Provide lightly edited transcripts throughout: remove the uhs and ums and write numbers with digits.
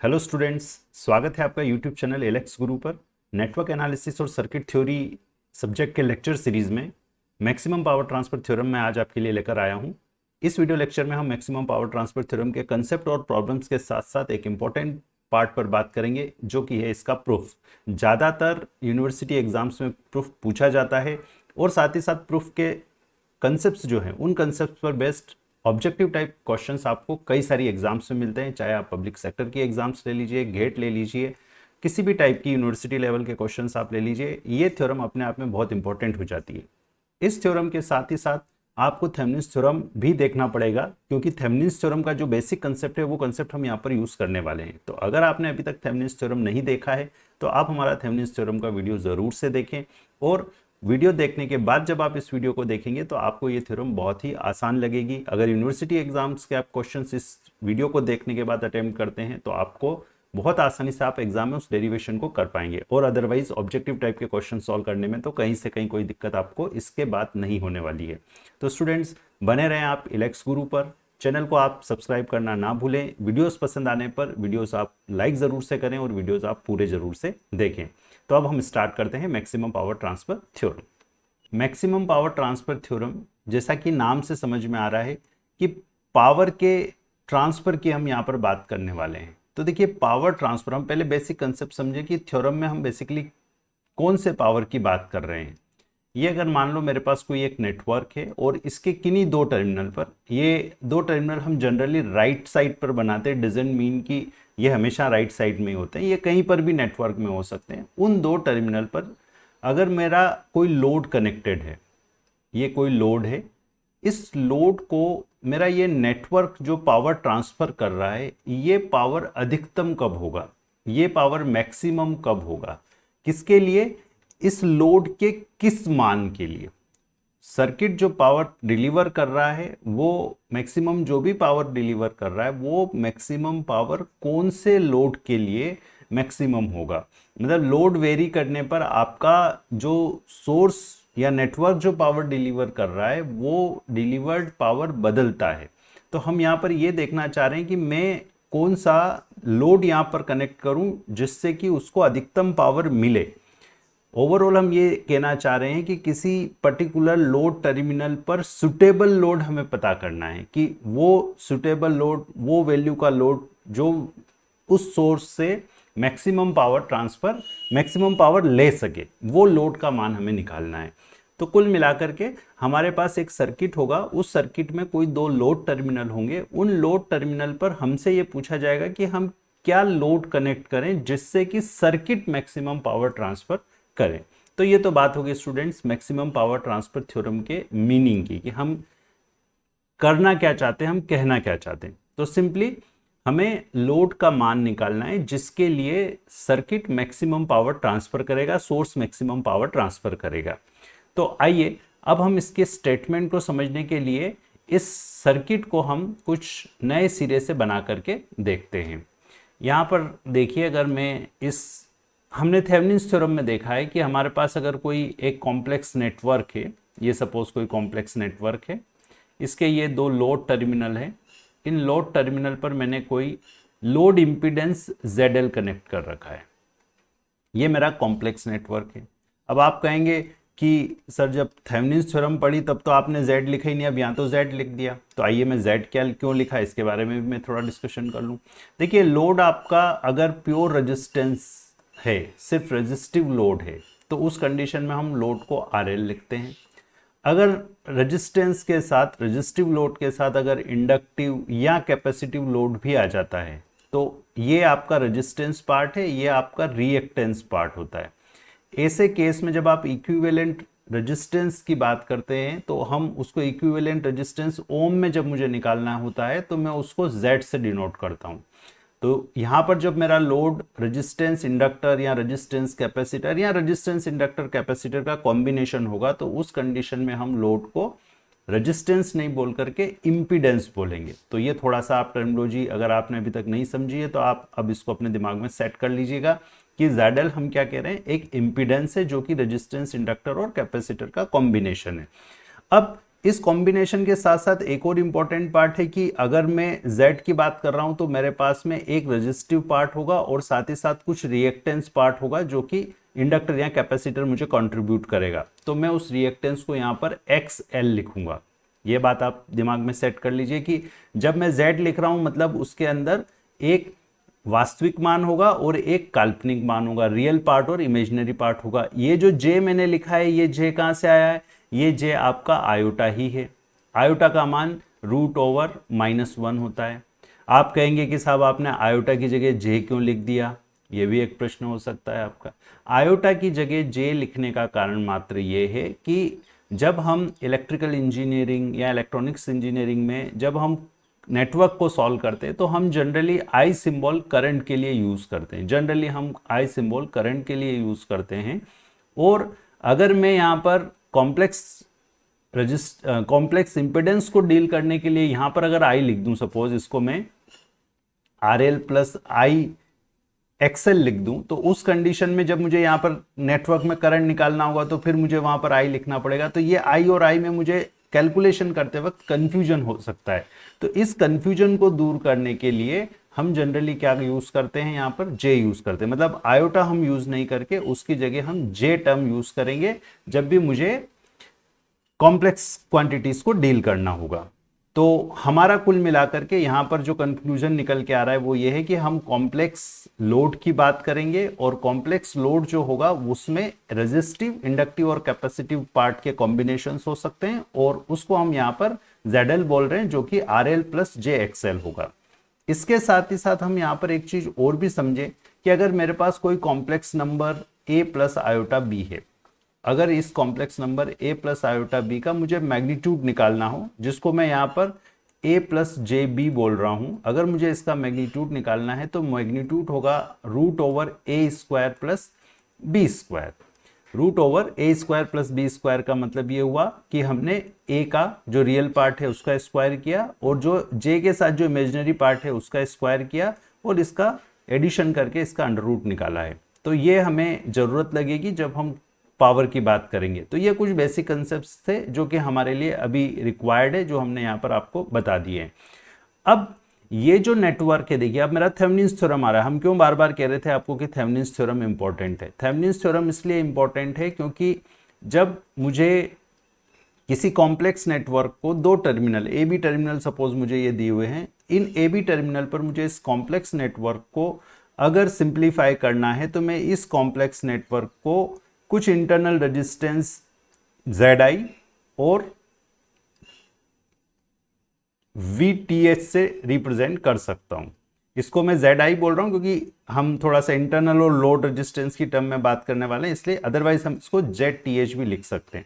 Hello students, स्वागत है आपका यूट्यूब चैनल एलेक्स गुरु पर। नेटवर्क एनालिसिस और सर्किट थ्योरी सब्जेक्ट के लेक्चर सीरीज में मैक्सिमम पावर ट्रांसफर थ्योरम मैं आज आपके लिए लेकर आया हूं। इस वीडियो लेक्चर में हम मैक्सिमम पावर ट्रांसफर थ्योरम के कंसेप्ट और प्रॉब्लम्स के साथ साथ एक इंपॉर्टेंट पार्ट पर बात करेंगे, जो कि है इसका प्रूफ। ज़्यादातर यूनिवर्सिटी एग्जाम्स में प्रूफ पूछा जाता है और साथ ही साथ प्रूफ के कंसेप्ट्स जो हैं उन कंसेप्ट्स पर बेस्ड ऑब्जेक्टिव टाइप क्वेश्चंस आपको कई सारी एग्जाम्स में मिलते हैं। चाहे आप पब्लिक सेक्टर की एग्जाम्स ले लीजिए, गेट ले लीजिए, किसी भी टाइप की यूनिवर्सिटी लेवल के क्वेश्चंस आप ले लीजिए, ये थ्योरम अपने आप में बहुत इंपॉर्टेंट हो जाती है। इस थ्योरम के साथ ही साथ आपको थेवेनिन्स थ्योरम भी देखना पड़ेगा, क्योंकि थेवेनिन्स थ्योरम का जो बेसिक कंसेप्ट है वो कंसेप्ट हम यहाँ पर यूज करने वाले हैं। तो अगर आपने अभी तक थेवेनिन्स थ्योरम नहीं देखा है तो आप हमारा थेवेनिन्स थ्योरम का वीडियो जरूर से देखें, और वीडियो देखने के बाद जब आप इस वीडियो को देखेंगे तो आपको ये थ्योरम बहुत ही आसान लगेगी। अगर यूनिवर्सिटी एग्जाम्स के आप क्वेश्चंस इस वीडियो को देखने के बाद अटेम्प्ट करते हैं तो आपको बहुत आसानी से आप एग्जाम में उस डेरिवेशन को कर पाएंगे, और अदरवाइज ऑब्जेक्टिव टाइप के क्वेश्चन सॉल्व करने में तो कहीं से कहीं कोई दिक्कत आपको इसके बाद नहीं होने वाली है। तो स्टूडेंट्स, बने रहें आप इलेक्स गुरु पर। चैनल को आप सब्सक्राइब करना ना भूलें। वीडियोस पसंद आने पर वीडियोस आप लाइक ज़रूर से करें और वीडियोस आप पूरे ज़रूर से देखें। तो अब हम स्टार्ट करते हैं maximum power transfer theorem. Maximum power transfer theorem, जैसा कि नाम से समझ में आ रहा है कि पावर के ट्रांसफर की हम यहाँ पर बात करने वाले हैं। तो देखिए, पावर ट्रांसफर, हम पहले बेसिक कंसेप्ट समझे कि थ्योरम में हम बेसिकली कौन से पावर की बात कर रहे हैं। ये अगर मान लो मेरे पास कोई एक नेटवर्क है और इसके किन्हीं दो टर्मिनल पर, ये दो टर्मिनल हम जनरली राइट साइड पर बनाते हैं, डजंट मीन कि ये हमेशा राइट साइड में ही होते हैं, ये कहीं पर भी नेटवर्क में हो सकते हैं। उन दो टर्मिनल पर अगर मेरा कोई लोड कनेक्टेड है, ये कोई लोड है, इस लोड को मेरा ये नेटवर्क जो पावर ट्रांसफर कर रहा है, ये पावर अधिकतम कब होगा, ये पावर मैक्सिमम कब होगा, किसके लिए, इस लोड के किस मान के लिए। सर्किट जो पावर डिलीवर कर रहा है, वो मैक्सिमम जो भी पावर डिलीवर कर रहा है, वो मैक्सिमम पावर कौन से लोड के लिए मैक्सिमम होगा। मतलब लोड वेरी करने पर आपका जो सोर्स या नेटवर्क जो पावर डिलीवर कर रहा है, वो डिलीवर्ड पावर बदलता है। तो हम यहाँ पर ये देखना चाह रहे हैं कि मैं कौन सा लोड यहाँ पर कनेक्ट करूं जिससे कि उसको अधिकतम पावर मिले। ओवरऑल हम ये कहना चाह रहे हैं कि किसी पर्टिकुलर लोड टर्मिनल पर सुटेबल लोड हमें पता करना है, कि वो सुटेबल लोड, वो वैल्यू का लोड जो उस सोर्स से maximum power transfer, maximum power ले सके, वो लोड का मान हमें निकालना है। तो कुल मिलाकर के हमारे पास एक सर्किट होगा, उस सर्किट में कोई दो लोड टर्मिनल होंगे। उन लोड टर्मिनल पर हमसे ये पूछा जाएगा कि हम क्या लोड कनेक्ट करें जिससे कि सर्किट मैक्सिमम पावर ट्रांसफर करें। तो ये तो बात होगी students maximum power transfer theorem के मीनिंग की, कि हम करना क्या चाहते हैं, हम कहना क्या चाहते हैं। तो सिंपली हमें लोड का मान निकालना है जिसके लिए सर्किट मैक्सिमम पावर ट्रांसफर करेगा, सोर्स मैक्सिमम पावर ट्रांसफर करेगा। तो आइए अब हम इसके स्टेटमेंट को समझने के लिए इस सर्किट को हम कुछ नए सिरे से बना करके देखते हैं। यहाँ पर देखिए, अगर मैं इस, हमने थेवेनिन्स थ्योरम में देखा है कि हमारे पास अगर कोई एक कॉम्प्लेक्स नेटवर्क है, ये सपोज कोई कॉम्प्लेक्स नेटवर्क है, इसके ये दो लोड टर्मिनल है, इन लोड टर्मिनल पर मैंने कोई लोड इंपीडेंस ZL कनेक्ट कर रखा है, ये मेरा कॉम्प्लेक्स नेटवर्क है। अब आप कहेंगे कि सर जब थेवेनिन्स थ्योरम पढ़ी तब तो आपने Z लिखा ही नहीं, अब यहाँ तो Z लिख दिया। तो आइए मैं Z क्या क्यों लिखा इसके बारे में भी मैं थोड़ा डिस्कशन कर लूँ। देखिए, लोड आपका अगर प्योर रेजिस्टेंस है, सिर्फ रेजिस्टिव लोड है, तो उस कंडीशन में हम लोड को RL लिखते हैं। अगर रेजिस्टेंस के साथ, रेजिस्टिव लोड के साथ अगर इंडक्टिव या कैपेसिटिव लोड भी आ जाता है, तो ये आपका रेजिस्टेंस पार्ट है, ये आपका रिएक्टेंस पार्ट होता है। ऐसे केस में जब आप इक्विवेलेंट रेजिस्टेंस की बात करते हैं तो हम उसको इक्विवेलेंट रेजिस्टेंस ओम में जब मुझे निकालना होता है तो मैं उसको Z से डिनोट करता हूं। तो यहां पर जब मेरा लोड रेजिस्टेंस इंडक्टर या रेजिस्टेंस कैपेसिटर या रेजिस्टेंस इंडक्टर कैपेसिटर का कॉम्बिनेशन होगा, तो उस कंडीशन में हम लोड को रेजिस्टेंस नहीं बोल करके इंपीडेंस बोलेंगे। तो ये थोड़ा सा आप टर्मिनोलॉजी अगर आपने अभी तक नहीं समझी है तो आप अब इसको अपने दिमाग में सेट कर लीजिएगा कि ZL हम क्या कह रहे हैं, एक इंपीडेंस है जो कि रेजिस्टेंस इंडक्टर और कैपेसिटर का कॉम्बिनेशन है। अब इस कॉम्बिनेशन के साथ साथ एक और इम्पॉर्टेंट पार्ट है कि अगर मैं Z की बात कर रहा हूं तो मेरे पास में एक रेजिस्टिव पार्ट होगा और साथ ही साथ कुछ रिएक्टेंस पार्ट होगा जो कि इंडक्टर या कैपेसिटर मुझे कंट्रीब्यूट करेगा। तो मैं उस रिएक्टेंस को यहां पर XL लिखूंगा। ये बात आप दिमाग में सेट कर लीजिए कि जब मैं Z लिख रहा हूं मतलब उसके अंदर एक वास्तविक मान होगा और एक काल्पनिक मान होगा, रियल पार्ट और इमेजिनरी पार्ट होगा। ये जो J मैंने लिखा है, ये J कहां से आया है? ये J आपका आयोटा ही है। आयोटा का मान √(-1) होता है। आप कहेंगे कि साहब आपने आयोटा की जगह J क्यों लिख दिया? ये भी एक प्रश्न हो सकता है आपका। आयोटा की जगह J लिखने का कारण मात्र ये है कि जब हम इलेक्ट्रिकल इंजीनियरिंग या इलेक्ट्रॉनिक्स इंजीनियरिंग में जब हम नेटवर्क को सॉल्व करते हैं तो हम जनरली आई सिंबल करंट के लिए यूज करते हैं। जनरली हम आई सिंबल करंट के लिए यूज करते हैं। और अगर मैं यहाँ पर कॉम्प्लेक्स इंपेडेंस को डील करने के लिए यहाँ पर अगर आई लिख दूं, सपोज इसको मैं RL प्लस आई XL लिख दूं, तो उस कंडीशन में जब मुझे यहाँ पर नेटवर्क में करंट निकालना होगा तो फिर मुझे वहां पर आई लिखना पड़ेगा। तो ये आई और आई में मुझे कैलकुलेशन करते वक्त कंफ्यूजन हो सकता है। तो इस कंफ्यूजन को दूर करने के लिए हम जनरली क्या यूज करते हैं, यहाँ पर J यूज करते हैं। मतलब आयोटा हम यूज नहीं करके उसकी जगह हम J टर्म यूज करेंगे जब भी मुझे कॉम्प्लेक्स क्वांटिटीज को डील करना होगा। तो हमारा कुल मिलाकर के यहाँ पर जो कंक्लूजन निकल के आ रहा है वो ये है कि हम कॉम्प्लेक्स लोड की बात करेंगे और कॉम्प्लेक्स लोड जो होगा उसमें रेजिस्टिव, इंडक्टिव और कैपेसिटिव पार्ट के कॉम्बिनेशंस हो सकते हैं और उसको हम यहाँ पर ZL बोल रहे हैं जो कि RL प्लस JXL होगा। इसके साथ ही साथ हम यहाँ पर एक चीज और भी समझे कि अगर मेरे पास कोई complex number A plus iota B है, अगर इस complex number A plus iota B का मुझे मैग्नीट्यूड निकालना हो, जिसको मैं यहाँ पर A प्लस JB बोल रहा हूँ, अगर मुझे इसका मैग्नीट्यूड निकालना है तो मैग्नीट्यूड होगा √(A² plus B²। √(A² plus B² का मतलब ये हुआ कि हमने A का जो रियल पार्ट है उसका स्क्वायर किया और जो J के साथ जो इमेजिनरी पार्ट है उसका स्क्वायर किया और इसका एडिशन करके इसका अंडर रूट निकाला है। तो ये हमें जरूरत लगेगी जब हम पावर की बात करेंगे। तो ये कुछ बेसिक कंसेप्ट्स थे जो कि हमारे लिए अभी रिक्वायर्ड है, जो हमने यहाँ पर आपको बता दिए हैं। अब ये जो नेटवर्क है, देखिए अब मेरा थेवेनिन्स थ्योरम आ रहा है। हम क्यों बार बार कह रहे थे आपको कि थेवेनिन्स थ्योरम इंपॉर्टेंट है? थेवेनिन्स थ्योरम इसलिए इंपॉर्टेंट है क्योंकि जब मुझे किसी कॉम्प्लेक्स नेटवर्क को दो terminal, A B terminal suppose मुझे ये दिए हुए हैं, इन ए बी टर्मिनल पर मुझे इस कॉम्प्लेक्स नेटवर्क को अगर सिंप्लीफाई करना है तो मैं इस कॉम्प्लेक्स नेटवर्क को कुछ इंटरनल रेजिस्टेंस Zi और VTH से रिप्रेजेंट कर सकता हूं। इसको मैं Zi बोल रहा हूं क्योंकि हम थोड़ा सा इंटरनल और लोड रेजिस्टेंस की टर्म में बात करने वाले हैं, इसलिए अदरवाइज हम इसको ZTH भी लिख सकते हैं।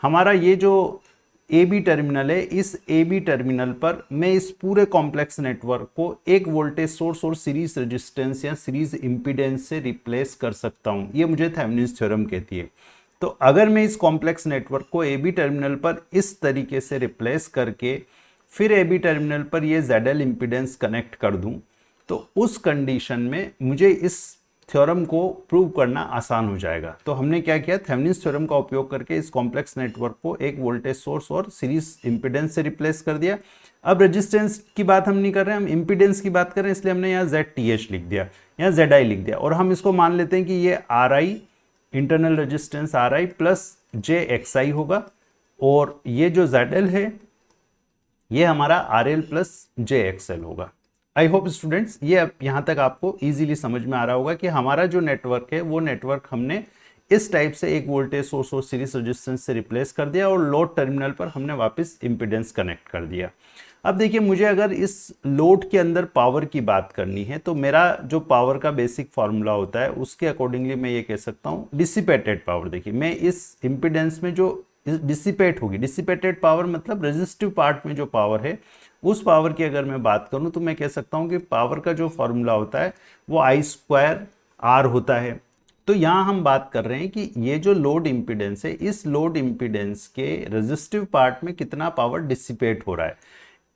हमारा ये जो AB टर्मिनल है, इस AB टर्मिनल पर मैं इस पूरे कॉम्प्लेक्स नेटवर्क को एक वोल्टेज सोर्स और सीरीज रेजिस्टेंस या सीरीज इंपीडेंस से रिप्लेस कर सकता हूं। ये मुझे थेवेनिन्स थ्योरम कहती है। तो अगर मैं इस कॉम्प्लेक्स नेटवर्क को AB टर्मिनल पर इस तरीके से रिप्लेस करके फिर AB टर्मिनल पर ये ZL इंपीडेंस कनेक्ट कर दूं, तो उस कंडीशन में मुझे इस थ्योरम को प्रूव करना आसान हो जाएगा। तो हमने क्या किया, थेवेनिन्स थ्योरम का उपयोग करके इस कॉम्प्लेक्स नेटवर्क को एक वोल्टेज सोर्स और सीरीज इंपीडेंस से रिप्लेस कर दिया। अब रेजिस्टेंस की बात हम नहीं कर रहे हैं, हम इंपीडेंस की बात कर रहे हैं, इसलिए हमने यहाँ ZTH लिख दिया, यहाँ Zi लिख दिया और हम इसको मान लेते हैं कि ये RI, internal resistance RI plus JXI होगा और ये जो ZL है ये हमारा RL प्लस JXL होगा। आई होप स्टूडेंट्स ये अब यहाँ तक आपको इजीली समझ में आ रहा होगा कि हमारा जो नेटवर्क है वो नेटवर्क हमने इस टाइप से एक वोल्टेज सोर्स और सीरीज रेजिस्टेंस से रिप्लेस कर दिया और लोड टर्मिनल पर हमने वापस इंपीडेंस कनेक्ट कर दिया। अब देखिए, मुझे अगर इस लोड के अंदर पावर की बात करनी है तो मेरा जो पावर का बेसिक फॉर्मूला होता है उसके अकॉर्डिंगली मैं ये कह सकता हूँ डिसिपेटेड पावर। देखिए, मैं इस इंपीडेंस में जो डिसिपेट होगी, डिसिपेटेड पावर मतलब रेजिस्टिव पार्ट में जो पावर है उस पावर की अगर मैं बात करूं तो मैं कह सकता हूं कि पावर का जो फॉर्मूला होता है वो I²R होता है। तो यहां हम बात कर रहे हैं कि ये जो लोड इंपीडेंस है, इस लोड इंपीडेंस के रेजिस्टिव पार्ट में कितना पावर डिसिपेट हो रहा है।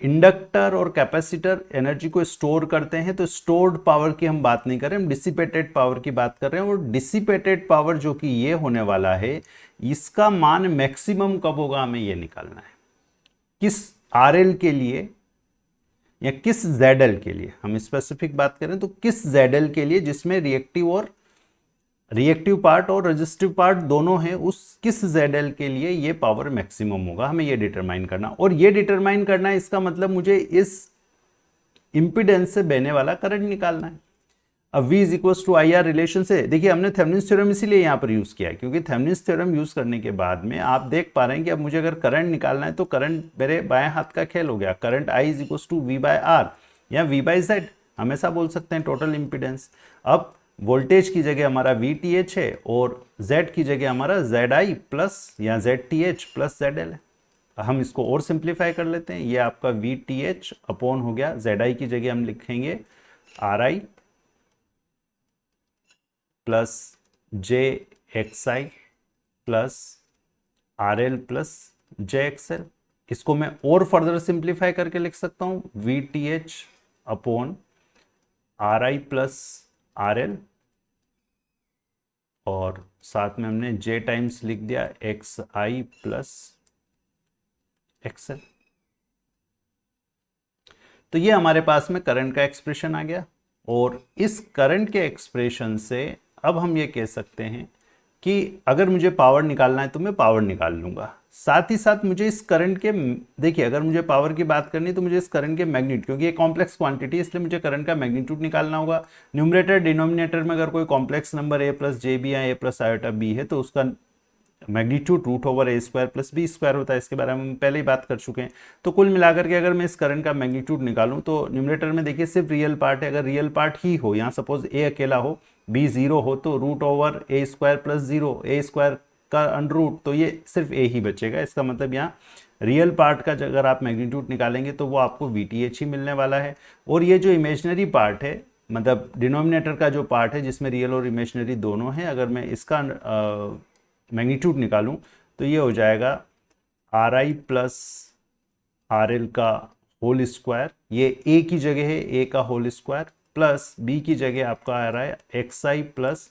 इंडक्टर और कैपेसिटर एनर्जी को स्टोर करते हैं, तो स्टोर्ड पावर की हम बात नहीं कर रहे हैं, हम डिसिपेटेड पावर की बात कर रहे हैं। और डिसिपेटेड पावर जो कि ये होने वाला है, इसका मान मैक्सिमम कब होगा हमें ये निकालना है। किस RL के लिए या किस ZL के लिए, हम स्पेसिफिक बात करें तो किस ZL के लिए जिसमें रिएक्टिव पार्ट और रेजिस्टिव पार्ट दोनों हैं, उस किस ZL के लिए ये पावर मैक्सिमम होगा, हमें ये डिटरमाइन करना। और ये डिटरमाइन करना है, इसका मतलब मुझे इस इंपिडेंस से बहने वाला करंट निकालना है। अब V is equal to IR relation से, देखिए हमने थेवेनिन्स थ्योरम इसीलिए यहाँ पर यूज किया है, क्योंकि थेवेनिन्स थ्योरम यूज करने के बाद में आप देख पा रहे हैं कि अब मुझे अगर करंट निकालना है तो करंट मेरे बाएं हाथ का खेल हो गया। Current I is equal to V/R या V/Z हमेशा बोल सकते हैं, टोटल इंपिडेंस। अब वोल्टेज की जगह हमारा VTH है और Z की जगह हमारा ZI प्लस या ZTH प्लस ZL है। हम इसको और सिंप्लीफाई कर लेते हैं, ये आपका VTH अपॉन हो गया, ZI की जगह हम लिखेंगे RI plus JXI plus RL plus JXL। इसको मैं और फर्दर सिंप्लीफाई करके लिख सकता हूं, VTH upon RI plus RL और साथ में हमने J टाइम्स लिख दिया XI प्लस XL। तो ये हमारे पास में करंट का एक्सप्रेशन आ गया। और इस करंट के एक्सप्रेशन से अब हम ये कह सकते हैं कि अगर मुझे पावर निकालना है तो मैं पावर निकाल लूंगा। साथ ही साथ मुझे इस करंट के, देखिए अगर मुझे पावर की बात करनी है तो मुझे इस करंट के मैग्नीट्यूड, क्योंकि ये कॉम्प्लेक्स क्वांटिटी है इसलिए मुझे करंट का मैग्नीट्यूड निकालना होगा। न्यूमरेटर डिनोमिनेटर में अगर कोई complex number a plus j b या a प्लस आयोटा बी है तो उसका magnitude root over a square plus b square होता है। इसके बारे में हम पहले ही बात कर चुके हैं। तो कुल मिलाकर के अगर मैं इस करंट का मैग्नीट्यूड निकालूं तो न्यूमरेटर में देखिए सिर्फ रियल पार्ट है। अगर रियल पार्ट ही हो, यहाँ सपोज a अकेला हो, b 0 हो, तो root over a square plus 0, a square का अंडर रूट, तो ये सिर्फ a ही बचेगा। इसका मतलब यहाँ रियल पार्ट का अगर आप मैग्नीट्यूड निकालेंगे तो वो आपको VTH ही मिलने वाला है। और ये जो इमेजनरी पार्ट है, मतलब डिनोमिनेटर का जो पार्ट है जिसमें रियल और इमेजनरी दोनों हैं, अगर मैं इसका मैग्नीट्यूड निकालूं तो ये हो जाएगा RI प्लस RL का होल स्क्वायर, ये a की जगह है a का होल स्क्वायर, प्लस b की जगह आपका आ रहा है XI प्लस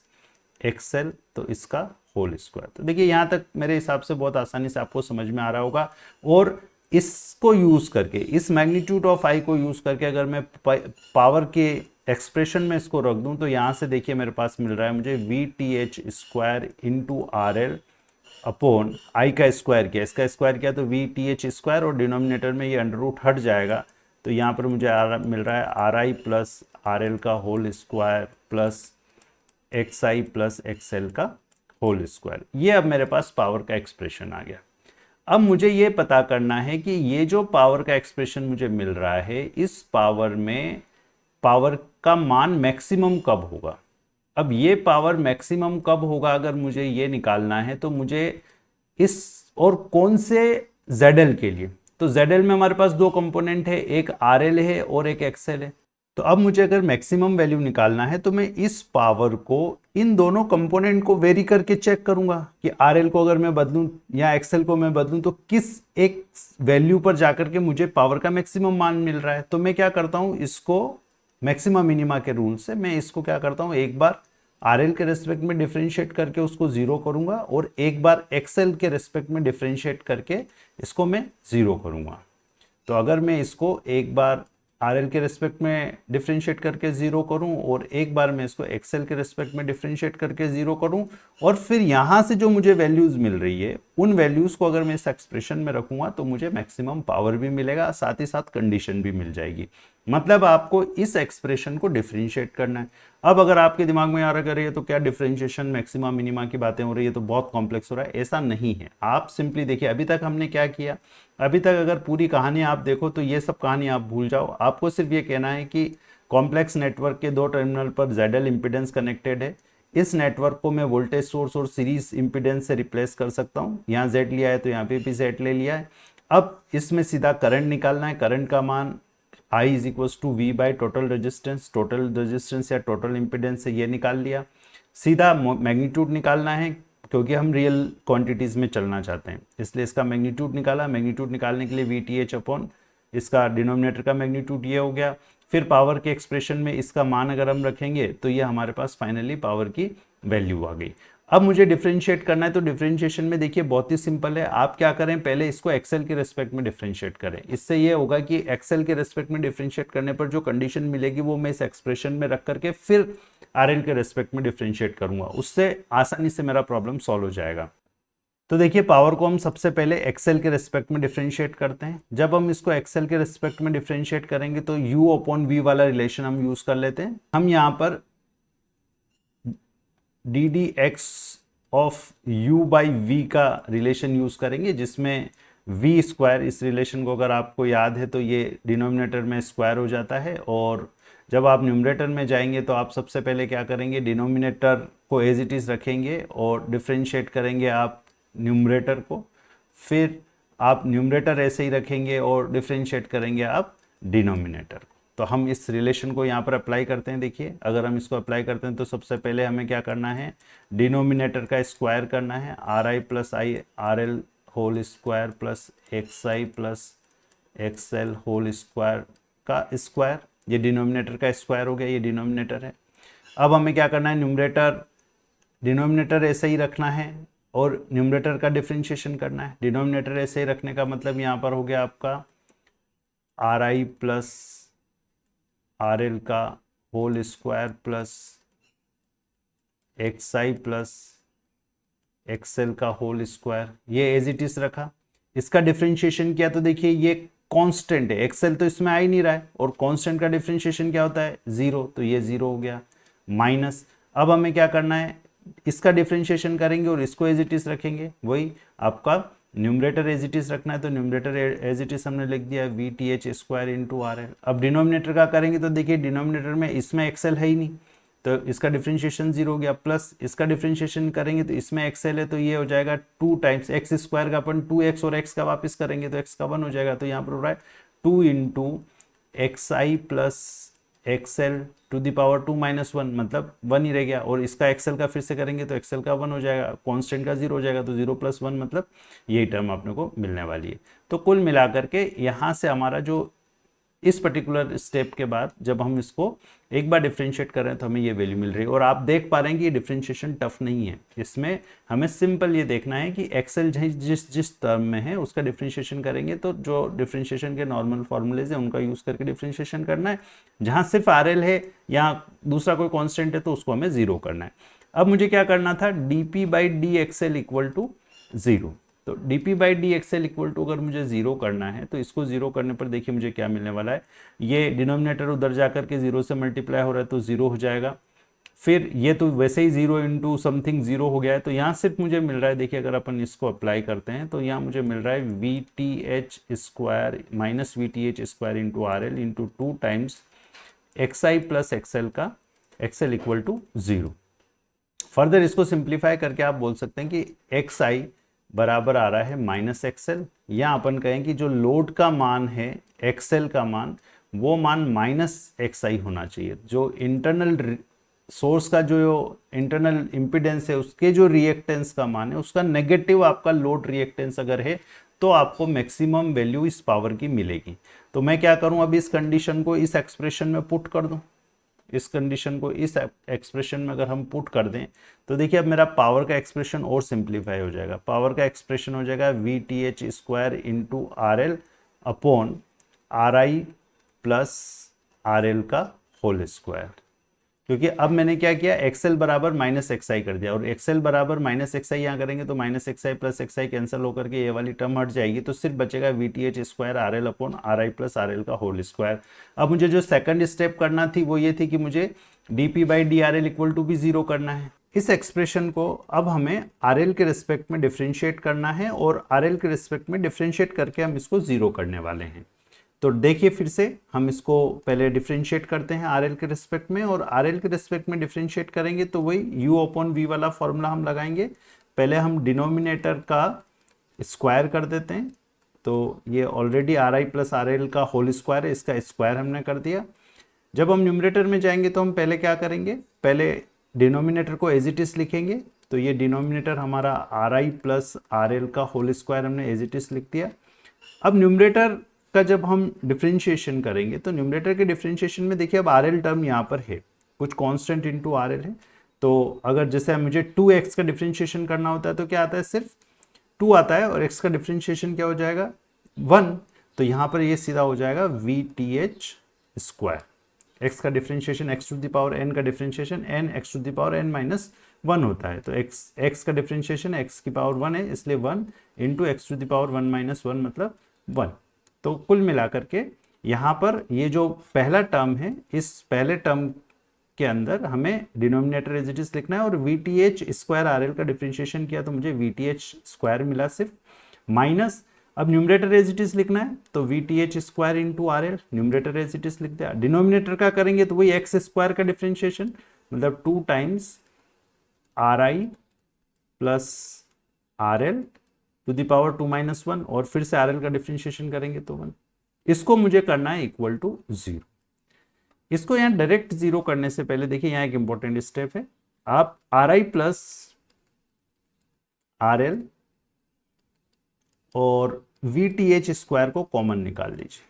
XL, तो इसका होल स्क्वायर। तो देखिए यहाँ तक मेरे हिसाब से बहुत आसानी से आपको समझ में आ रहा होगा। और इसको यूज करके, इस मैग्नीट्यूड ऑफ I को यूज करके अगर मैं पावर के एक्सप्रेशन में इसको रख दूं तो यहाँ से देखिए मेरे पास मिल रहा है मुझे VTH square into RL upon I का स्क्वायर किया, इसका स्क्वायर किया तो VTH स्क्वायर, और डिनोमिनेटर में ये अंडर रूट हट जाएगा तो यहाँ पर मुझे मिल रहा है RI प्लस RL का whole square plus XI plus XL का होल स्क्वायर। ये अब मेरे पास पावर का एक्सप्रेशन आ गया। अब मुझे ये पता करना है कि ये जो पावर का एक्सप्रेशन मुझे मिल रहा है, इस पावर में पावर का मान मैक्सिमम कब होगा। अब ये पावर मैक्सिमम कब होगा अगर मुझे ये निकालना है तो मुझे इस और कौन से ZL के लिए, तो ZL में हमारे पास दो कंपोनेंट है, एक RL है और एक XL है। तो अब मुझे अगर मैक्सिमम वैल्यू निकालना है तो मैं इस पावर को इन दोनों कंपोनेंट को वेरी करके चेक करूंगा कि RL को अगर मैं बदलूं या XL को मैं बदलूं तो किस एक वैल्यू पर जाकर के मुझे पावर का मैक्सिमम मान मिल रहा है। तो मैं क्या करता हूं, इसको मैक्सिमम मिनिमा के रूल से मैं इसको क्या करता हूं, एक बार RL के रेस्पेक्ट में डिफरेंशिएट करके उसको जीरो करूंगा और एक बार XL के रेस्पेक्ट में डिफरेंशिएट करके इसको मैं जीरो करूंगा। तो अगर मैं इसको एक बार RL के रेस्पेक्ट में डिफरेंशिएट करके जीरो करूं और एक बार मैं इसको XL के रेस्पेक्ट में डिफरेंशिएट करके जीरो करूं और फिर यहां से जो मुझे वैल्यूज मिल रही है उन वैल्यूज को अगर मैं इस एक्सप्रेशन में रखूंगा तो मुझे मैक्सिमम पावर भी मिलेगा, साथ ही साथ कंडीशन भी मिल जाएगी। मतलब आपको इस एक्सप्रेशन को डिफरेंशिएट करना है। अब अगर आपके दिमाग में आ रहा है तो क्या डिफरेंशिएशन मैक्सिमा मिनिमा की बातें हो रही है तो बहुत कॉम्प्लेक्स हो रहा है, ऐसा नहीं है। आप सिंपली देखिए अभी तक हमने क्या किया, अभी तक अगर पूरी कहानी आप देखो तो ये सब कहानी आप भूल जाओ। आपको सिर्फ ये कहना है कि कॉम्प्लेक्स नेटवर्क के दो टर्मिनल पर ZL इंपिडेंस कनेक्टेड है, इस नेटवर्क को मैं वोल्टेज सोर्स और सीरीज इंपिडेंस से रिप्लेस कर सकता हूँ। यहाँ Z लिया है तो यहाँ पे भी Z ले लिया है। अब इसमें सीधा करंट निकालना है, करंट का मान I is equal to V by total resistance या टोटल इंपिडेंस से ये निकाल लिया। सीधा मैग्नीट्यूड निकालना है क्योंकि हम रियल क्वांटिटीज में चलना चाहते हैं, इसलिए इसका मैग्नीट्यूड निकाला। मैग्नीट्यूड निकालने के लिए VTH अपॉन इसका डिनोमिनेटर का मैग्नीट्यूड ये हो गया। फिर पावर के एक्सप्रेशन में इसका मान अगर हम रखेंगे तो ये हमारे पास फाइनली पावर की वैल्यू आ गई। अब मुझे डिफरेंशिएट करना है, तो डिफरेंशिएशन में देखिए बहुत ही सिंपल है। आप क्या करें, पहले इसको एक्सेल के रेस्पेक्ट में डिफरेंशिएट करें। इससे ये होगा कि एक्सेल के रेस्पेक्ट में डिफरेंशिएट करने पर जो कंडीशन मिलेगी वो मैं इस एक्सप्रेशन में रख करके फिर आरएल के रेस्पेक्ट में डिफरेंशिएट करूंगा, उससे आसानी से मेरा प्रॉब्लम सॉल्व हो जाएगा। तो देखिए पावर को हम सबसे पहले एक्सेल के रेस्पेक्ट में डिफरेंशिएट करते हैं। जब हम इसको एक्सेल के रेस्पेक्ट में डिफरेंशिएट करेंगे तो u अपॉन v वाला रिलेशन हम यूज कर लेते हैं। हम यहाँ पर D D X of u by V का रिलेशन यूज करेंगे, जिसमें v स्क्वायर, इस रिलेशन को अगर आपको याद है तो ये डिनोमिनेटर में स्क्वायर हो जाता है, और जब आप न्यूमरेटर में जाएंगे तो आप सबसे पहले क्या करेंगे, डिनोमिनेटर को एज इट इज रखेंगे और डिफरेंशिएट करेंगे आप न्यूमरेटर को, फिर आप न्यूमरेटर ऐसे ही रखेंगे और डिफरेंशिएट करेंगे आप डिनोमिनेटर को। तो हम इस रिलेशन को यहाँ पर अप्लाई करते हैं। देखिए अगर हम इसको अप्लाई करते हैं तो सबसे पहले हमें क्या करना है, डिनोमिनेटर का स्क्वायर करना है, R I plus I R L whole square plus X I plus X L whole square का स्क्वायर। ये डिनोमिनेटर का स्क्वायर हो गया, ये डिनोमिनेटर है। अब हमें क्या करना है, न्यूमरेटर डिनोमिनेटर ऐसे ही रखना है और न्यूमरेटर का डिफरेंशिएशन करना है। डिनोमिनेटर ऐसे ही रखने का मतलब यहाँ पर हो गया आपका are I plus R L का whole square plus X I plus X L का होल स्क्वायर, ये एज इट इज रखा। इसका डिफरेंशिएशन किया तो देखिए ये कांस्टेंट है, एक्सेल तो इसमें आ ही नहीं रहा है, और कांस्टेंट का डिफरेंशिएशन क्या होता है, जीरो, तो ये जीरो हो गया माइनस। अब हमें क्या करना है, इसका डिफरेंशिएशन करेंगे और इसको एज इट इज रखेंगे, वही आपका न्यूमरेटर एज इट इज रखना है, तो न्यूमरेटर एज इट इज हमने लिख दिया we T H square into R L. अब डिनोमिनेटर का करेंगे तो देखिए डिनोमिनेटर में इसमें एक्सेल है ही नहीं, तो इसका डिफरेंशिएशन जीरो हो गया, प्लस इसका डिफरेंशिएशन करेंगे तो इसमें एक्सेल है, तो ये हो जाएगा 2 टाइम्स एक्स स्क्वायर का अपन 2x और x का वापस करेंगे तो x का 1 हो जाएगा, तो यहाँ पर हो रहा है 2 into X I plus X L to the power 2 minus 1, मतलब 1 ही रह गया, और इसका एक्सेल का फिर से करेंगे तो एक्सेल का 1 हो जाएगा, कांस्टेंट का 0 हो जाएगा, तो 0 प्लस 1 मतलब यही टर्म अपने को मिलने वाली है। तो कुल मिलाकर के यहाँ से हमारा जो इस पर्टिकुलर स्टेप के बाद जब हम इसको एक बार डिफरेंशिएट कर रहे हैं तो हमें ये वैल्यू मिल रही है, और आप देख पा रहे हैं कि ये डिफरेंशिएशन टफ नहीं है। इसमें हमें सिंपल ये देखना है कि एक्सेल जिस जिस टर्म में है उसका डिफरेंशिएशन करेंगे, तो जो डिफरेंशिएशन के नॉर्मल फॉर्मूलेज हैं उनका यूज करके डिफरेंशिएशन करना है। जहां सिर्फ आर एल है या दूसरा कोई कॉन्स्टेंट है तो उसको हमें जीरो करना है। अब मुझे क्या करना था, D P by D X L equal to zero, तो dp by D X L equal to अगर मुझे जीरो करना है तो इसको जीरो करने पर देखिए मुझे क्या मिलने वाला है, ये डिनोमिनेटर उधर जाकर के जीरो से मल्टीप्लाई हो रहा है तो जीरो हो जाएगा, फिर ये तो वैसे ही जीरो इंटू समथिंग जीरो हो गया है, तो यहाँ सिर्फ मुझे मिल रहा है, देखिए अगर अपन इसको अप्लाई करते हैं तो यहाँ मुझे मिल रहा है V T H square minus V T H square into R L into 2 times X I plus XL का XL equal to zero. Further इसको सिंप्लीफाई करके आप बोल सकते हैं कि एक्स आई बराबर आ रहा है माइनस एक्सएल, या अपन कहें कि जो लोड का मान है एक्सएल का मान, वो मान माइनस एक्स आई होना चाहिए। जो इंटरनल सोर्स का जो इंटरनल इम्पीडेंस है उसके जो रिएक्टेंस का मान है उसका नेगेटिव आपका लोड रिएक्टेंस अगर है तो आपको मैक्सिमम वैल्यू इस पावर की मिलेगी। तो मैं क्या करूं, अब इस कंडीशन को इस एक्सप्रेशन में पुट कर दूं, इस कंडीशन को इस एक्सप्रेशन में अगर हम पुट कर दें तो देखिए अब मेरा पावर का एक्सप्रेशन और सिंप्लीफाई हो जाएगा। पावर का एक्सप्रेशन हो जाएगा we T H square into R L upon are I plus R L का होल स्क्वायर, क्योंकि अब मैंने क्या किया, एक्सएल बराबर माइनस एक्स आई कर दिया, और एक्सएल बराबर माइनस एक्स आई यहाँ करेंगे तो minus x I plus X I cancel होकर के ये वाली टर्म हट जाएगी, तो सिर्फ बचेगा we T H square R L upon are I plus R L का होल स्क्वायर। अब मुझे जो सेकंड स्टेप करना थी वो ये थी कि मुझे D P by D R L equal to भी जीरो करना है। इस एक्सप्रेशन को अब हमें आर एल के रिस्पेक्ट में डिफ्रेंशिएट करना है, और आर एल के रिस्पेक्ट में डिफ्रेंशिएट करके हम इसको जीरो करने वाले हैं। तो देखिए फिर से हम इसको पहले डिफरेंशिएट करते हैं आर एल के रिस्पेक्ट में, और आर एल के रिस्पेक्ट में डिफरेंशिएट करेंगे तो वही u अपॉन वी वाला फॉर्मूला हम लगाएंगे। पहले हम डिनोमिनेटर का स्क्वायर कर देते हैं, तो ये already are I plus R L का होल स्क्वायर है, इसका स्क्वायर हमने कर दिया। जब हम न्यूमरेटर में जाएंगे तो हम पहले क्या करेंगे, पहले डिनोमिनेटर को एज इट इज लिखेंगे, तो ये डिनोमिनेटर हमारा are I plus R L का होल स्क्वायर हमने एज इट इज लिख दिया। अब न्यूमरेटर का जब हम डिफरेंशिएशन करेंगे तो न्यूमरेटर के डिफरेंशिएशन में देखिए अब आर एल टर्म यहाँ पर है, कुछ कांस्टेंट इनटू आर एल है, तो अगर जैसे मुझे 2x का डिफ्रेंशिएशन करना होता है तो क्या आता है, सिर्फ 2 आता है, और x का डिफ्रेंशिएशन क्या हो जाएगा, 1। तो यहाँ पर ये सीधा हो जाएगा VTH स्क्वायर। x का differentiation x to the power n का differentiation n x to the power n minus 1 होता है। तो x का डिफ्रेंशिएशन x की पावर 1 है, इसलिए 1 into X to the power 1 minus 1 मतलब 1। तो कुल मिलाकर के यहाँ पर ये जो पहला टर्म है, इस पहले टर्म के अंदर हमें डिनोमिनेटर एज इट इज लिखना है, और VTH स्क्वायर RL का डिफ्रेंशिएशन किया तो मुझे VTH स्क्वायर मिला सिर्फ, माइनस अब न्यूमरेटर एज इट इज लिखना है तो VTH square into RL, numerator as it is लिख दिया। डिनोमिनेटर का करेंगे तो वही एक्स स्क्वायर का डिफ्रेंशिएशन, मतलब 2 times RI plus RL to the power 2 minus 1, और फिर से RL का डिफ्रेंशिएशन करेंगे तो 1। इसको मुझे करना है इक्वल टू 0। इसको यहाँ डायरेक्ट 0 करने से पहले देखिए यहाँ एक इंपॉर्टेंट स्टेप है, आप RI प्लस RL और VTH स्क्वायर को कॉमन निकाल लीजिए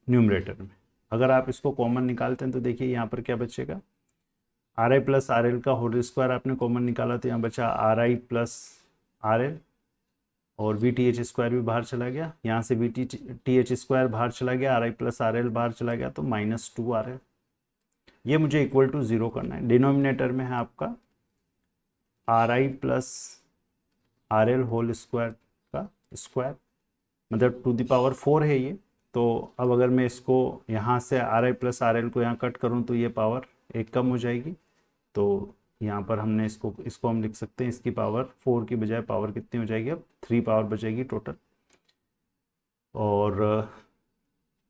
न्यूमरेटर में। अगर आप इसको कॉमन निकालते हैं तो देखिए यहाँ पर क्या बचेगा, RI प्लस RL का होल स्क्वायर आपने कॉमन निकाला तो यहाँ बचा RI प्लस RL, और VTH स्क्वायर भी बाहर चला गया, यहाँ से VTH स्क्वायर बाहर चला गया, RI प्लस RL बाहर चला गया, तो -2RL। ये मुझे इक्वल टू 0 करना है। डिनोमिनेटर में है आपका RI plus RL whole square का स्क्वायर, मतलब टू द पावर 4 है ये। तो अब अगर मैं इसको यहाँ से RI प्लस RL को यहाँ कट करूँ तो ये पावर एक कम हो जाएगी, तो यहाँ पर हमने इसको हम लिख सकते हैं, इसकी पावर 4 की बजाय पावर कितनी हो जाएगी, अब 3 पावर बचेगी टोटल। और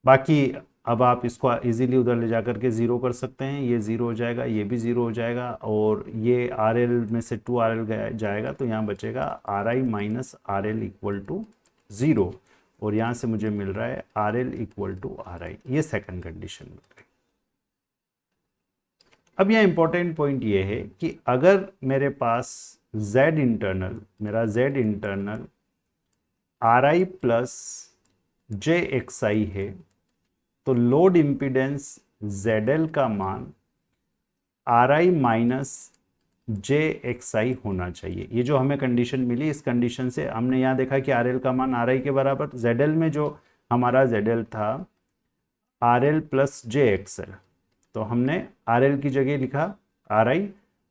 बाकी अब आप इसको इजीली उधर ले जाकर के 0 कर सकते हैं, ये 0 हो जाएगा, ये भी 0 हो जाएगा, और ये RL में से 2RL जाएगा तो यहाँ बचेगा RI minus RL equal to 0, और यहाँ से मुझे मिल रहा है RL इक्वल टू RI। ये सेकंड कंडीशन मिल रही है। अब यहाँ इंपॉर्टेंट पॉइंट ये है कि अगर मेरे पास मेरा Z internal RI plus JXI है, तो लोड इम्पीडेंस ZL का मान RI माइनस JXI होना चाहिए। ये जो हमें कंडीशन मिली, इस कंडीशन से हमने यहाँ देखा कि RL का मान RI के बराबर, ZL में जो हमारा ZL था RL प्लस JXL, तो हमने RL की जगह लिखा RI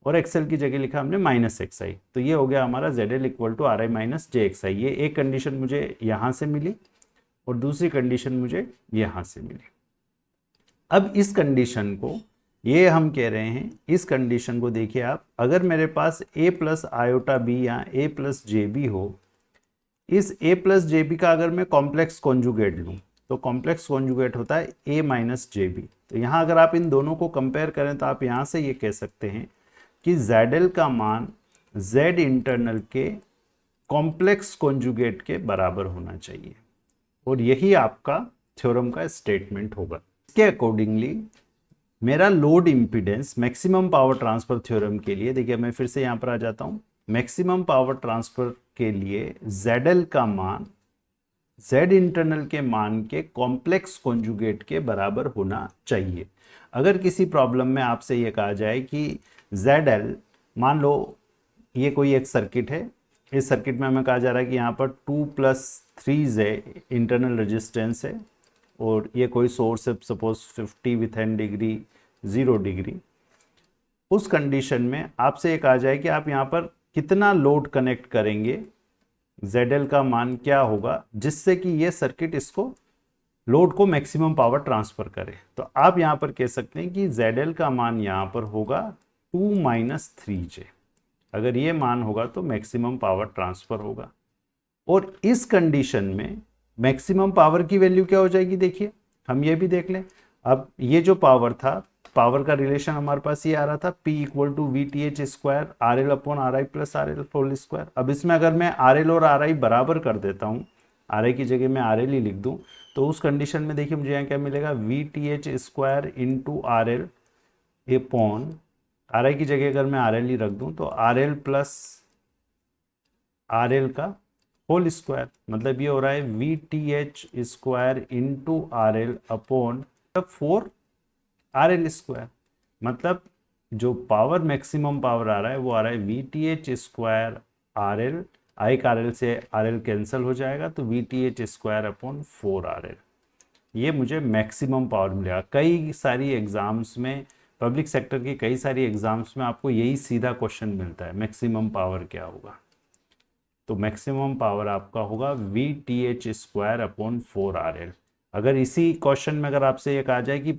और XL की जगह लिखा हमने माइनस XI, तो ये हो गया हमारा ZL equal to RI minus JXI। ये एक कंडीशन मुझे यहाँ से मिली और दूसरी कंडीशन मुझे यहाँ से मिली। अब इस कंडीशन को, ये हम कह रहे हैं, इस कंडीशन को देखिए आप, अगर मेरे पास A प्लस आयोटा बी या A प्लस जे बी हो, इस A प्लस जे बी का अगर मैं कॉम्प्लेक्स कॉन्जुगेट लूँ तो कॉम्प्लेक्स कॉन्जुगेट होता है A माइनस जे बी। तो यहाँ अगर आप इन दोनों को कंपेयर करें तो आप यहाँ से ये कह सकते हैं कि ZL का मान Z इंटरनल के कॉम्प्लेक्स कॉन्जुगेट के बराबर होना चाहिए, और यही आपका थ्योरम का स्टेटमेंट होगा। इसके अकॉर्डिंगली मेरा load impedance maximum power transfer theorem के लिए, देखिए मैं फिर से यहाँ पर आ जाता हूँ, मैक्सिमम पावर ट्रांसफर के लिए ZL का मान Z इंटरनल के मान के कॉम्प्लेक्स कॉन्जुगेट के बराबर होना चाहिए। अगर किसी प्रॉब्लम में आपसे ये कहा जाए कि ZL, मान लो ये कोई एक सर्किट है, इस सर्किट में हमें कहा जा रहा है कि यहाँ पर 2 प्लस 3 इंटरनल रेजिस्टेंस है, और ये कोई सोर्स है suppose 50 with an degree 0 degree. उस कंडीशन में आपसे ये कहा जाए कि आप यहाँ पर कितना लोड कनेक्ट करेंगे, ZL का मान क्या होगा जिससे कि ये सर्किट इसको लोड को मैक्सिमम पावर ट्रांसफर करे। तो आप यहाँ पर कह सकते हैं कि ZL का मान यहाँ पर होगा 2 माइनस 3J। अगर ये मान होगा तो मैक्सिमम पावर ट्रांसफर होगा, और इस कंडीशन में मैक्सिमम पावर की वैल्यू क्या हो जाएगी, देखिए हम ये भी देख लें। अब ये जो पावर था, पावर का रिलेशन हमारे पास ये आ रहा था P equal to VTH square RL upon RI plus RL whole square. अब इसमें अगर मैं RL और RI बराबर कर देता हूँ, RI की जगह मैं RL ही लिख दूँ, तो उस कंडीशन में देखिए मुझे यहाँ क्या मिलेगा, VTH square into RL upon, RI की जगह अगर मैं RL ही रख दूँ तो RL प्लस RL का होल स्क्वायर, मतलब ये हो रहा है VTH square into RL upon 4 RL square. मतलब जो पावर मैक्सिमम पावर आ रहा है वो आ रहा है VTH² RL, आई का RL से RL कैंसिल हो जाएगा तो VTH²/4 RL, ये मुझे मैक्सिमम पावर मिलेगा। कई सारी एग्जाम्स में, पब्लिक सेक्टर की कई सारी एग्जाम्स में आपको यही सीधा क्वेश्चन मिलता है, मैक्सिमम पावर क्या होगा। तो मैक्सिमम पावर आपका होगा VTH²/4 RL। अगर इसी क्वेश्चन में अगर आपसे ये कहा जाए कि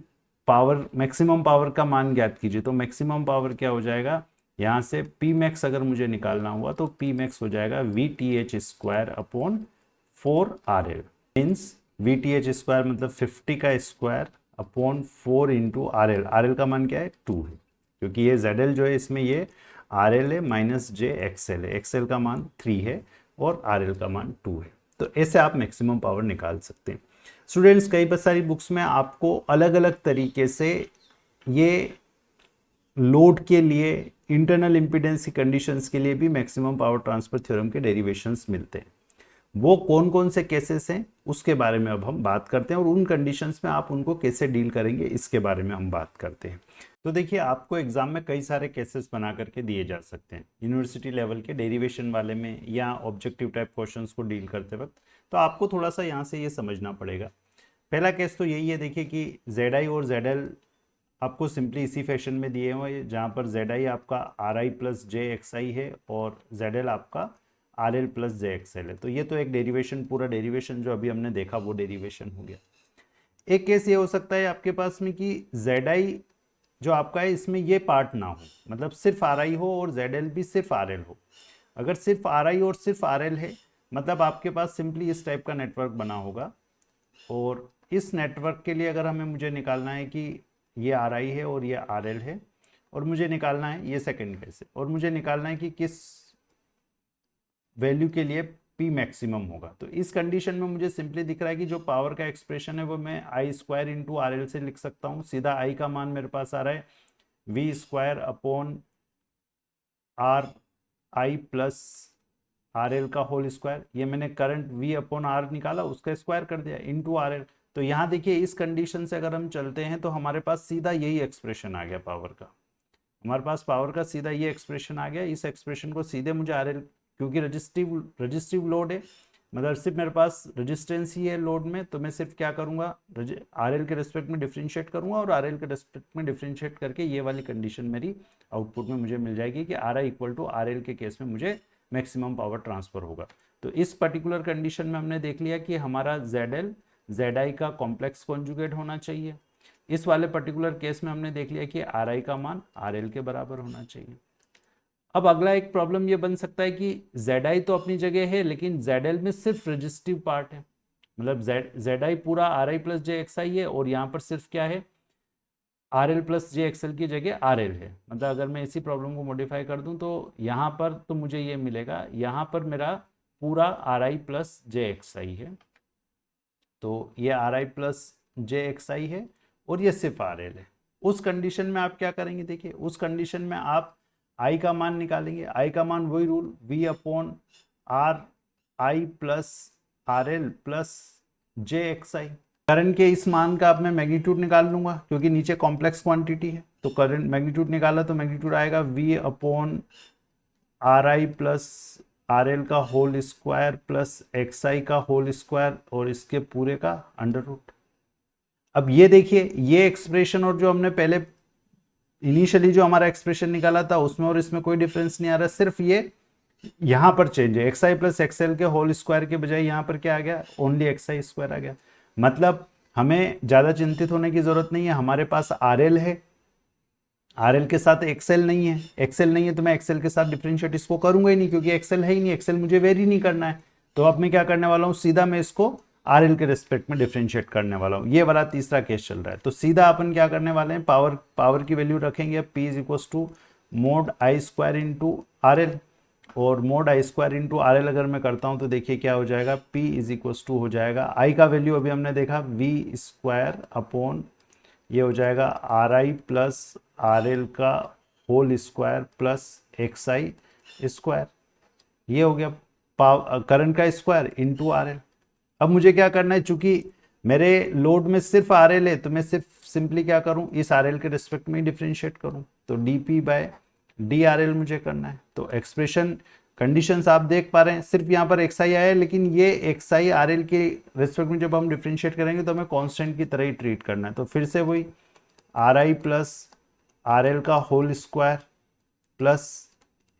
पावर, मैक्सिमम पावर का मान ज्ञात कीजिए, तो मैक्सिमम पावर क्या हो जाएगा, यहाँ से P मैक्स अगर मुझे निकालना हुआ तो P मैक्स हो जाएगा VTH²/4 RL। मीन्स VTH² मतलब 50 का square upon 4 into RL। RL का मान क्या है, 2 है, क्योंकि ये ZL जो है इसमें ये RL है माइनस जे XL है, XL का मान 3 है और RL का मान 2 है। तो ऐसे आप मैक्सिमम पावर निकाल सकते हैं। स्टूडेंट्स, कई सारी बुक्स में आपको अलग अलग तरीके से ये लोड के लिए, इंटरनल इम्पीडेंस की कंडीशंस के लिए भी मैक्सिमम पावर ट्रांसफर थ्योरम के डेरिवेशंस मिलते हैं। वो कौन कौन से केसेस हैं उसके बारे में अब हम बात करते हैं, और उन कंडीशंस में आप उनको कैसे डील करेंगे इसके बारे में हम बात करते हैं। तो देखिए, आपको एग्जाम में कई सारे केसेस बना करके दिए जा सकते हैं यूनिवर्सिटी लेवल के डेरिवेशन वाले में या ऑब्जेक्टिव टाइप क्वेश्चंस को डील करते वक्त। तो आपको थोड़ा सा यहाँ से ये समझना पड़ेगा। पहला केस तो यही है, देखिए कि ZI और ZL आपको सिंपली इसी फैशन में दिए हुए हैं, जहाँ पर ZI आपका RI प्लस JXI है और ZL आपका RL प्लस JXL है। तो ये तो एक डेरिवेशन, पूरा डेरिवेशन जो अभी हमने देखा वो डेरिवेशन हो गया। एक केस ये हो सकता है आपके पास में कि ZI जो आपका है इसमें ये पार्ट ना हो, मतलब सिर्फ RI हो और ZL भी सिर्फ RL हो। अगर सिर्फ RI और सिर्फ RL है, मतलब आपके पास सिंपली इस टाइप का नेटवर्क बना होगा, और इस नेटवर्क के लिए अगर मुझे निकालना है कि ये RI है और ये RL है, और मुझे निकालना है, ये सेकंड केस है, और मुझे निकालना है कि किस वैल्यू के लिए P मैक्सिमम होगा। तो इस कंडीशन में मुझे सिंपली दिख रहा है कि जो पावर का एक्सप्रेशन है वो मैं I² इंटू RL से लिख सकता हूँ। सीधा I का मान मेरे पास आ रहा है V² प्लस RL का होल स्क्वायर। ये मैंने करंट V/R निकाला, उसका स्क्वायर कर दिया इंटू RL। तो यहाँ देखिए, इस कंडीशन से अगर हम चलते हैं तो हमारे पास सीधा यही एक्सप्रेशन आ गया पावर का। हमारे पास पावर का सीधा ये एक्सप्रेशन आ गया। इस एक्सप्रेशन को सीधे मुझे RL, क्योंकि रजिस्टिव लोड है, मतलब सिर्फ मेरे पास रेजिस्टेंस ही है लोड में, तो मैं सिर्फ क्या करूंगा, RL के रेस्पेक्ट में डिफरेंशिएट करूंगा, और RL के रेस्पेक्ट में डिफरेंशिएट करके ये वाली कंडीशन मेरी आउटपुट में मुझे मिल जाएगी कि RI इक्वल टू RL के केस में मुझे मैक्सिमम पावर ट्रांसफर होगा। तो इस पर्टिकुलर कंडीशन में हमने देख लिया कि हमारा ZL ZI का कॉम्प्लेक्स कॉन्जुगेट होना चाहिए। इस वाले पर्टिकुलर केस में हमने देख लिया कि RI का मान RL के बराबर होना चाहिए। अब अगला एक प्रॉब्लम ये बन सकता है कि ZI तो अपनी जगह है, लेकिन ZL में सिर्फ रजिस्टिव पार्ट है, मतलब ZI पूरा RI प्लस JXI है, और यहाँ पर सिर्फ क्या है, RL प्लस JXL की जगह RL है। मतलब अगर मैं इसी प्रॉब्लम को मॉडिफाई कर दूं तो यहाँ पर तो मुझे ये मिलेगा, यहाँ पर मेरा पूरा RI प्लस JXI है, तो ये RI प्लस JXI है और ये सिर्फ RL है। उस कंडीशन में आप क्या करेंगे, देखिए उस कंडीशन में आप I का मान निकालेंगे। I का मान वही rule V/RI plus RL plus JXI। Current के इस मान का अब मैं मैग्नीट्यूड निकाल लूंगा, क्योंकि नीचे कॉम्प्लेक्स क्वांटिटी है, तो करंट मैग्नीट्यूड निकाला तो मैग्नीट्यूड आएगा V/RI प्लस RL का होल स्क्वायर प्लस XI का होल स्क्वायर और इसके पूरे का अंडर रूट। अब ये देखिए, ये एक्सप्रेशन और जो हमने पहले इनिशियली जो हमारा एक्सप्रेशन निकाला था उसमें और इसमें कोई डिफरेंस नहीं आ रहा, सिर्फ ये यहां पर चेंज है। XI प्लस XL के होल स्क्वायर के बजाय यहां पर क्या आ गया, ओनली XI स्क्वायर आ गया। मतलब हमें ज्यादा चिंतित होने की जरूरत नहीं है, हमारे पास RL है, RL के साथ XL नहीं है, XL नहीं है तो मैं XL के साथ डिफरेंशिएट इसको करूंगा ही नहीं, क्योंकि XL है ही नहीं, XL मुझे वेरी नहीं करना है। तो अब मैं क्या करने वाला हूं, सीधा मैं इसको RL के रेस्पेक्ट में डिफरेंशिएट करने वाला हूं। ये वाला तीसरा केस चल रहा है। तो सीधा अपन क्या करने वाले हैं, पावर की वैल्यू रखेंगे P is equal to mod I² into RL, और मोड I² इंटू RL अगर मैं करता हूं तो देखिए क्या हो जाएगा, P इज इक्वल टू हो जाएगा, I का वैल्यू अभी हमने देखा V² अपॉन ये हो जाएगा RI प्लस RL का whole square plus XI square. ये हो गया करंट का स्क्वायर इंटू RL। अब मुझे क्या करना है, चूंकि मेरे लोड में सिर्फ RL है तो मैं सिर्फ सिंपली क्या करूं, इस आर एल के रिस्पेक्ट में डिफ्रेंशिएट करूं, तो D P by D R L मुझे करना है। तो एक्सप्रेशन कंडीशंस आप देख पा रहे हैं, सिर्फ यहाँ पर एक्स आई आया है, लेकिन ये एक्स आई आर एल के रिस्पेक्ट में जब हम डिफ्रेंशिएट करेंगे तो हमें कांस्टेंट की तरह ही ट्रीट करना है। तो फिर से वही R I plus R L का whole square plus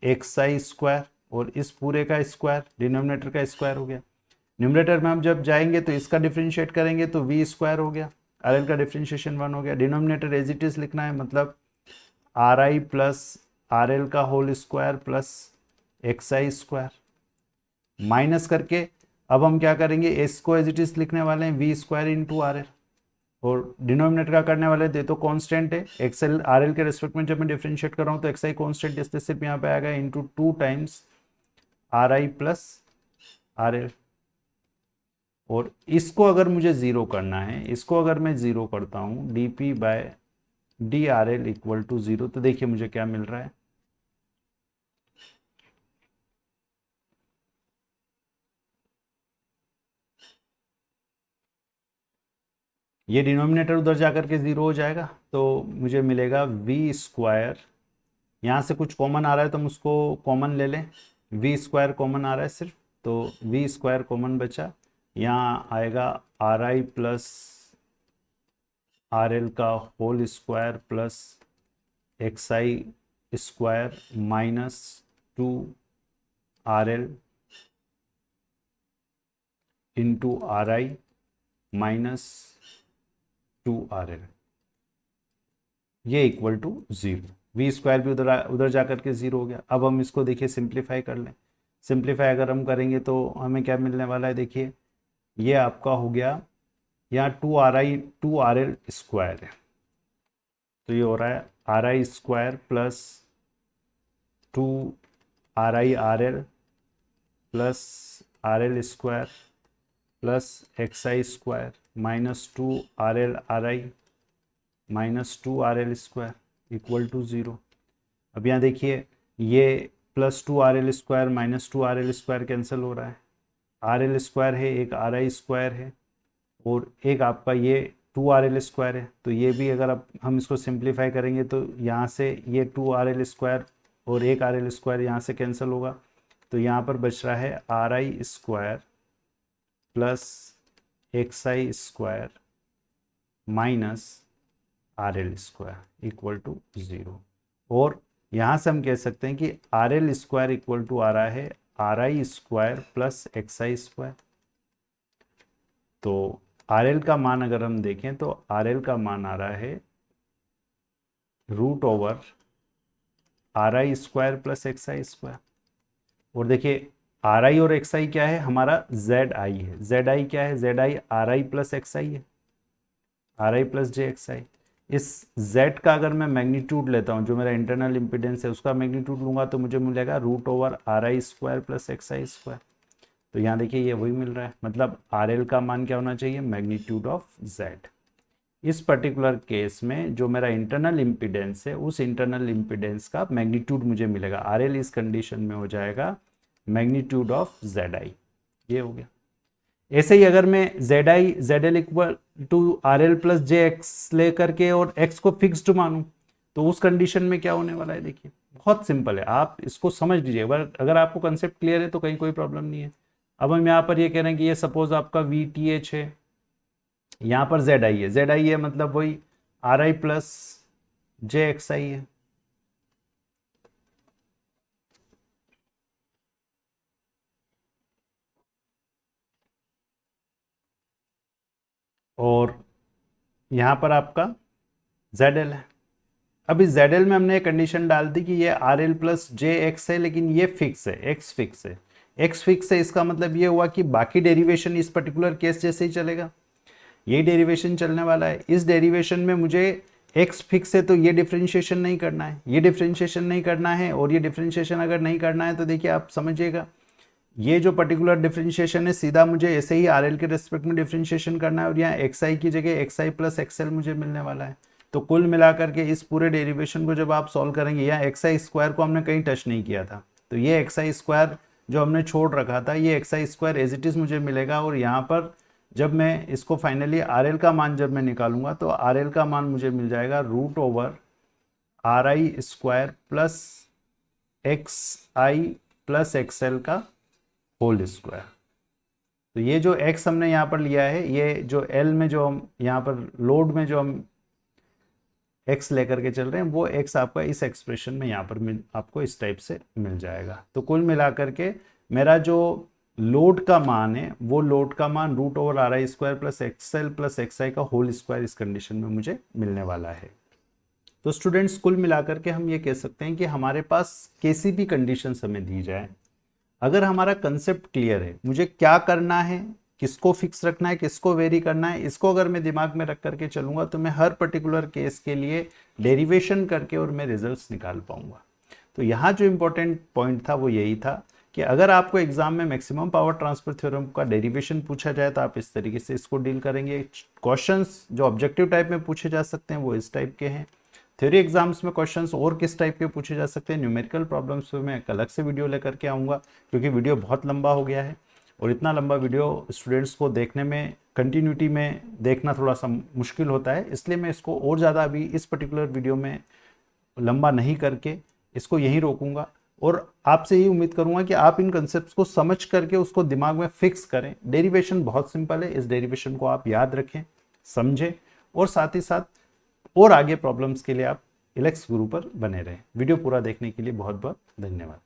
X I square, और इस पूरे का स्क्वायर, डिनोमिनेटर का स्क्वायर हो गया। न्यूमरेटर में हम जब जाएंगे तो इसका डिफ्रेंशिएट करेंगे तो वी स्क्वायर हो गया, आर एल का डिफ्रेंशिएशन 1 हो गया। डिनोमिनेटर एज इट इज लिखना है, मतलब are I plus R L का whole square plus X I square, minus करके अब हम क्या करेंगे, एस को एज इट इज लिखने वाले हैं V square into R L, और डिनोमिनेटर का करने वाले थे तो कांस्टेंट है एक्स एल आर एल के रेस्पेक्ट में जब मैं डिफ्रेंशिएट कर रहा हूँ तो एक्स आई कॉन्स्टेंट, इसलिए सिर्फ यहाँ पे आएगा into 2 times are I plus R L. और इसको अगर मुझे ज़ीरो करना है, इसको अगर मैं ज़ीरो करता हूँ D P by D R L equal to zero, तो देखिए मुझे क्या मिल रहा है, ये डिनोमिनेटर उधर जाकर के ज़ीरो हो जाएगा, तो मुझे मिलेगा वी स्क्वायर, यहाँ से कुछ कॉमन आ रहा है तो हम उसको कॉमन ले लें, वी स्क्वायर कॉमन आ रहा है सिर्फ, तो वी स्क्वायर कॉमन बचा, यहाँ आएगा R I plus R L का whole square plus X I square minus 2 R L into R I minus 2 R L, ये equal to zero. V square भी उधर उधर जाकर के ज़ीरो हो गया। अब हम इसको देखिए सिंप्लीफाई कर लें, सिंप्लीफाई अगर हम करेंगे तो हमें क्या मिलने वाला है, देखिए ये आपका हो गया, यहाँ 2 आर एल स्क्वायर है, तो ये हो रहा है R I square plus 2 R I R L plus R L square plus X I square minus 2 R L R I minus 2 R L square equal to zero. अब यहाँ देखिए ये plus 2 R L square minus 2 R L square cancel हो रहा है, are L square है, एक are I square है, और एक आपका ये 2 आर एल स्क्वायर है, तो ये भी अगर अब हम इसको सिंप्लीफाई करेंगे तो यहाँ से ये 2 आर एल स्क्वायर और एक आर एल स्क्वायर यहाँ से कैंसिल होगा, तो यहाँ पर बच रहा है R I square plus X I square minus R L square equal to zero. और यहाँ से हम कह सकते हैं कि R L square equal to आ रहा है R I square plus X I square. तो आर एल का मान अगर हम देखें तो आर एल का मान आ रहा है root over R I square plus X I square. और देखिए आर आई और एक्स आई क्या है, हमारा जेड आई है, जेड आई क्या है, Z I R I plus X I है, R I plus J X I. इस z का अगर मैं मैग्नीट्यूड लेता हूँ, जो मेरा इंटरनल इम्पीडेंस है उसका मैग्नीट्यूड लूंगा तो मुझे मिलेगा root over R I square plus X I square. तो यहाँ देखिए ये वही मिल रहा है, मतलब आर एल का मान क्या होना चाहिए, मैग्नीट्यूड ऑफ z। इस पर्टिकुलर केस में जो मेरा इंटरनल इम्पीडेंस है उस इंटरनल इम्पीडेंस का मैग्नीट्यूड मुझे मिलेगा, आर एल इस कंडीशन में हो जाएगा मैग्नीट्यूड ऑफ जेड आई, ये हो गया। ऐसे ही अगर मैं Z I Z L equal to R L plus J X लेकर के और एक्स को फिक्स्ड मानूं तो उस कंडीशन में क्या होने वाला है, देखिए बहुत सिंपल है, आप इसको समझ लीजिए, अगर आपको कंसेप्ट क्लियर है तो कहीं कोई प्रॉब्लम नहीं है। अब हम यहाँ पर ये कह रहे हैं कि ये सपोज आपका वी टी एच है, यहाँ पर जेड आई है, जेड आई है मतलब वही R I plus J X I है, और यहाँ पर आपका जेड एल है। अब इस जेड एल में हमने एक कंडीशन डाल दी कि ये are L plus J x है, लेकिन ये फिक्स है, एक्स फिक्स है, एक्स फिक्स है, इसका मतलब ये हुआ कि बाकी डेरिवेशन इस पर्टिकुलर केस जैसे ही चलेगा, ये डेरिवेशन चलने वाला है। इस डेरिवेशन में मुझे एक्स फिक्स है तो ये डिफ्रेंशिएशन नहीं करना है, ये डिफ्रेंशिएशन नहीं करना है, और ये डिफ्रेंशिएशन अगर नहीं करना है तो देखिए आप समझिएगा ये जो पर्टिकुलर डिफ्रेंशिएशन है सीधा मुझे ऐसे ही आर एल के रेस्पेक्ट में डिफ्रेंशिएशन करना है, और यहाँ एक्स आई की जगह x I plus X L मुझे मिलने वाला है। तो कुल मिलाकर के इस पूरे डेरिवेशन को जब आप सॉल्व करेंगे, यहाँ एक्स आई स्क्वायर को हमने कहीं टच नहीं किया था, तो ये एक्स आई स्क्वायर जो हमने छोड़ रखा था ये X I square as it is मुझे मिलेगा, और यहाँ पर जब मैं इसको फाइनली आर एल का मान जब मैं निकालूंगा तो आर एल का मान मुझे मिल जाएगा root over R I square plus X I plus X L का होल स्क्वायर। तो ये जो x हमने यहाँ पर लिया है, ये जो l में जो हम यहाँ पर लोड में जो हम x लेकर के चल रहे हैं, वो x आपका इस एक्सप्रेशन में यहाँ पर आपको इस टाइप से मिल जाएगा। तो कुल मिलाकर के मेरा जो लोड का मान है, वो लोड का मान root over R I square plus X L plus X I का होल स्क्वायर इस कंडीशन में मुझे मिलने वाला है। तो स्टूडेंट्स, कुल मिलाकर के हम ये कह सकते हैं कि हमारे पास कैसी भी कंडीशन हमें दी जाए, अगर हमारा कंसेप्ट क्लियर है, मुझे क्या करना है, किसको फिक्स रखना है, किसको वेरी करना है, इसको अगर मैं दिमाग में रख करके चलूंगा तो मैं हर पर्टिकुलर केस के लिए डेरिवेशन करके और मैं रिजल्ट्स निकाल पाऊंगा। तो यहाँ जो इंपॉर्टेंट पॉइंट था वो यही था कि अगर आपको एग्जाम में मैक्सिमम पावर ट्रांसफर थ्योरम का डेरिवेशन पूछा जाए तो आप इस तरीके से इसको डील करेंगे। क्वेश्चंस जो ऑब्जेक्टिव टाइप में पूछे जा सकते हैं वो इस टाइप के हैं। थ्योरी एग्जाम्स में क्वेश्चंस और किस टाइप के पूछे जा सकते हैं, न्यूमेरिकल प्रॉब्लम्स पे मैं एक अलग से वीडियो लेकर के आऊँगा, क्योंकि वीडियो बहुत लंबा हो गया है और इतना लंबा वीडियो स्टूडेंट्स को देखने में, कंटिन्यूटी में देखना थोड़ा सा मुश्किल होता है। इसलिए मैं इसको और ज़्यादा अभी इस पर्टिकुलर वीडियो में लंबा नहीं करके इसको यहीं रोकूंगा और आपसे यही उम्मीद करूंगा कि आप इन कंसेप्ट्स को समझ करके उसको दिमाग में फिक्स करें। डेरिवेशन बहुत सिंपल है, इस डेरिवेशन को आप याद रखें, समझें और साथ ही साथ और आगे प्रॉब्लम्स के लिए आप एलेक्स गुरु पर बने रहें। वीडियो पूरा देखने के लिए बहुत बहुत धन्यवाद।